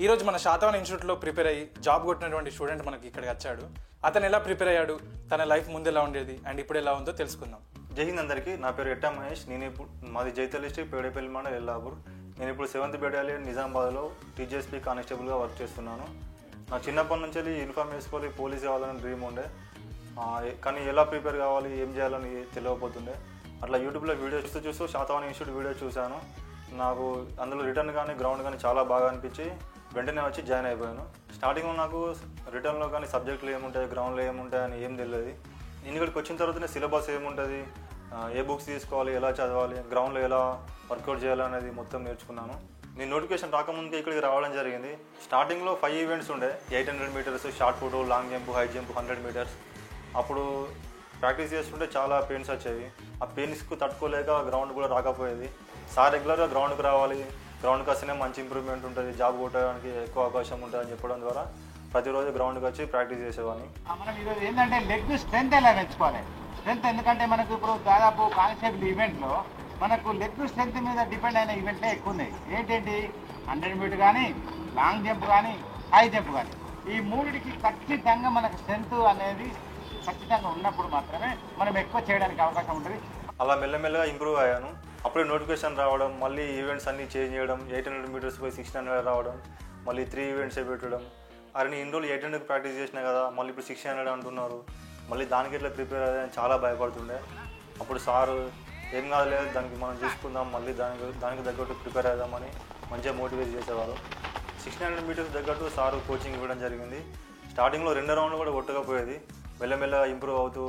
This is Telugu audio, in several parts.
ఈరోజు మన శాతవాహన ఇన్స్టిట్యూట్లో ప్రిపేర్ అయ్యి జాబ్ కొట్టినటువంటి స్టూడెంట్ మనకి ఇక్కడికి వచ్చాడు. అతను ఎలా ప్రిపేర్ అయ్యాడు, తన లైఫ్ ముందు ఎలా ఉండేది అండ్ ఇప్పుడు ఎలా ఉందో తెలుసుకుందాం. జై హింద్ అందరికీ. నా పేరు ఎట్టా మహేష్. నేను ఇప్పుడు మాది జైతల్ డిస్ట్రిక్ట్ పేడేపల్లి మండలం ఎల్లాపూర్. నేను ఇప్పుడు 7th బెటాలియన్ నిజామాబాద్లో టీజీఎస్పీ కానిస్టేబుల్గా వర్క్ చేస్తున్నాను. నాకు చిన్నప్పటి నుంచి యూనిఫామ్ వేసుకోవాలి, పోలీస్ కావాలని డ్రీమ్ ఉండే. కానీ ఎలా ప్రిపేర్ కావాలి, ఏం చేయాలని తెలియకపోతుండే. అట్లా యూట్యూబ్లో వీడియో చూస్తూ శాతవాహన ఇన్స్టిట్యూట్ వీడియో చూశాను. నాకు అందులో రిటర్న్ కానీ గ్రౌండ్ కానీ చాలా బాగా అనిపించి వెంటనే వచ్చి జాయిన్ అయిపోయాను. స్టార్టింగ్లో నాకు రిటర్న్లో కానీ సబ్జెక్టులు ఏముంటాయి, గ్రౌండ్లో ఏముంటాయి అని ఏం తెలియదు. ఇక్కడికి వచ్చిన తర్వాతనే సిలబస్ ఏముంటుంది, ఏ బుక్స్ తీసుకోవాలి, ఎలా చదవాలి, గ్రౌండ్లో ఎలా వర్కౌట్ చేయాలనేది మొత్తం నేర్చుకున్నాను. నేను నోటిఫికేషన్ రాకముందుకే ఇక్కడికి రావడం జరిగింది. స్టార్టింగ్లో 5 ఈవెంట్స్ ఉండే, 800 metres, short put, long jump, high jump, 100 metres. అప్పుడు ప్రాక్టీస్ చేస్తుంటే చాలా పెయిన్స్ వచ్చేవి. ఆ పెయిన్స్కు తట్టుకోలేక గ్రౌండ్ కూడా రాకపోయేది. సార్ రెగ్యులర్గా గ్రౌండ్కి రావాలి, గ్రౌండ్కి వస్తేనే మంచి ఇంప్రూవ్మెంట్ ఉంటుంది, జాబ్ కొట్టడానికి ఎక్కువ అవకాశం ఉంటుంది అని చెప్పడం ద్వారా ప్రతిరోజు గ్రౌండ్కి వచ్చి ప్రాక్టీస్ చేసేవాడిని. మనం ఈరోజు ఏంటంటే లెగ్ స్ట్రెంత్ ఎలా పెంచుకోవాలి. స్ట్రెంత్ ఎందుకంటే మనకు ఇప్పుడు దాదాపు కానిస్టేబుల్ ఈవెంట్లో మనకు లెగ్ స్ట్రెంత్ మీద డిపెండ్ అయిన ఈవెంట్లే ఎక్కువ ఉన్నాయి. ఏంటంటి 100 మీటర్ కానీ, లాంగ్ జంప్ కానీ, హై జంప్ కానీ, ఈ మూడిటికి ఖచ్చితంగా మనకు స్ట్రెంత్ అనేది ఖచ్చితంగా ఉన్నప్పుడు మాత్రమే మనం ఎక్కువ చేయడానికి అవకాశం ఉంటుంది. అలా మెల్లమెల్లగా ఇంప్రూవ్ అయ్యాను. అప్పుడే నోటిఫికేషన్ రావడం, మళ్ళీ ఈవెంట్స్ అన్నీ చేంజ్ చేయడం, 800 మీటర్స్ పోయి 1600 రావడం, మళ్ళీ 3 ఈవెంట్స్ పెట్టడం. అరే నేను ఇన్ని రోజులు 800 ప్రాక్టీస్ చేసినా కదా, మళ్ళీ ఇప్పుడు 600 అంటున్నారు, మళ్ళీ దానికి ఎట్లా ప్రిపేర్ అయ్యాలని చాలా భయపడుతుండే. అప్పుడు సారు ఏం కాదులేదు, దానికి మనం చూసుకుందాం, మళ్ళీ దానికి తగ్గట్టు ప్రిపేర్ అవుదామని మంచిగా మోటివేట్ చేసేవారు. 1600 మీటర్స్ తగ్గట్టు సారు కోచింగ్ ఇవ్వడం జరిగింది. స్టార్టింగ్లో 2 రౌండ్లు కూడా కొట్టకపోయేది. మెల్లమెల్లగా ఇంప్రూవ్ అవుతూ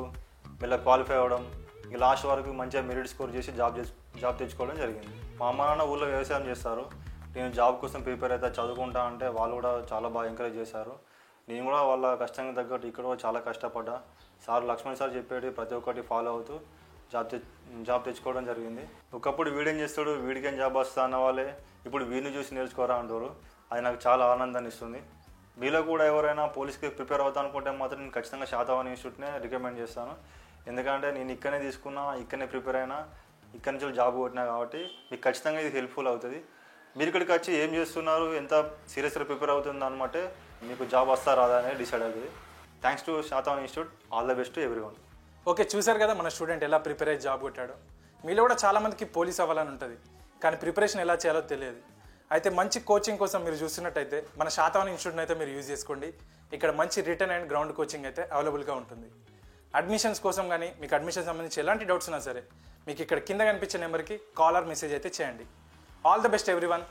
మెల్ల క్వాలిఫై అవ్వడం, ఇక లాస్ట్ వరకు మంచిగా మెరిట్ స్కోర్ చేసి జాబ్ తెచ్చుకోవడం జరిగింది. మా అమ్మ నాన్న ఊళ్ళో వ్యవసాయం చేస్తారు. నేను జాబ్ కోసం ప్రిపేర్ అయితే చదువుకుంటా అంటే వాళ్ళు కూడా చాలా బాగా ఎంకరేజ్ చేశారు. నేను కూడా వాళ్ళ కష్టంగా తగ్గట్టు ఇక్కడ కూడా చాలా కష్టపడ్డా. సార్ లక్ష్మణ్ సార్ చెప్పేది ప్రతి ఒక్కటి ఫాలో అవుతూ జాబ్ తెచ్చుకోవడం జరిగింది. ఒకప్పుడు వీడేం చేస్తాడు, వీడికేం జాబ్ వస్తా అన్న వాళ్ళే ఇప్పుడు వీడిని చూసి నేర్చుకోరా అంటారు. అది నాకు చాలా ఆనందాన్ని ఇస్తుంది. మీలో కూడా ఎవరైనా పోలీస్కి ప్రిపేర్ అవుతా అనుకుంటే మాత్రం నేను ఖచ్చితంగా శాతవాహన ఇన్స్టిట్యూట్నే రికమెండ్ చేస్తాను. ఎందుకంటే నేను ఇక్కడనే తీసుకున్నా, ఇక్కడనే ప్రిపేర్ అయినా, ఇక్కడి నుంచి జాబ్ కొట్టినా కాబట్టి మీకు ఖచ్చితంగా ఇది హెల్ప్ఫుల్ అవుతుంది. మీరు ఇక్కడికి వచ్చి ఏం చేస్తున్నారు, ఎంత సీరియస్గా ప్రిపేర్ అవుతుంది అనమాట మీకు జాబ్ వస్తా రాదా అనేది డిసైడ్ అవుతుంది. Thanks to Satavahana institute. All the best to everyone. Okay, చూశారు కదా మన స్టూడెంట్ ఎలా ప్రిపేర్ అయ్యి జాబ్ కొట్టాడో. మీలో కూడా చాలామందికి పోలీస్ అవ్వాలని ఉంటుంది, కానీ ప్రిపరేషన్ ఎలా చేయాలో తెలియదు. అయితే మంచి కోచింగ్ కోసం మీరు చూస్తున్నట్టయితే మన శాతవాహన ఇన్స్టిట్యూట్ని అయితే మీరు యూజ్ చేసుకోండి. ఇక్కడ మంచి రిటర్న్ అండ్ గ్రౌండ్ కోచింగ్ అయితే అవైలబుల్గా ఉంటుంది. అడ్మిషన్స్ కోసం కానీ మీకు అడ్మిషన్ సంబంధించి ఎలాంటి డౌట్స్ ఉన్నా సరే మీకు ఇక్కడ కింద కనిపించే నెంబర్కి కాల్ ఆర్ మెసేజ్ అయితే చేయండి. All the best everyone.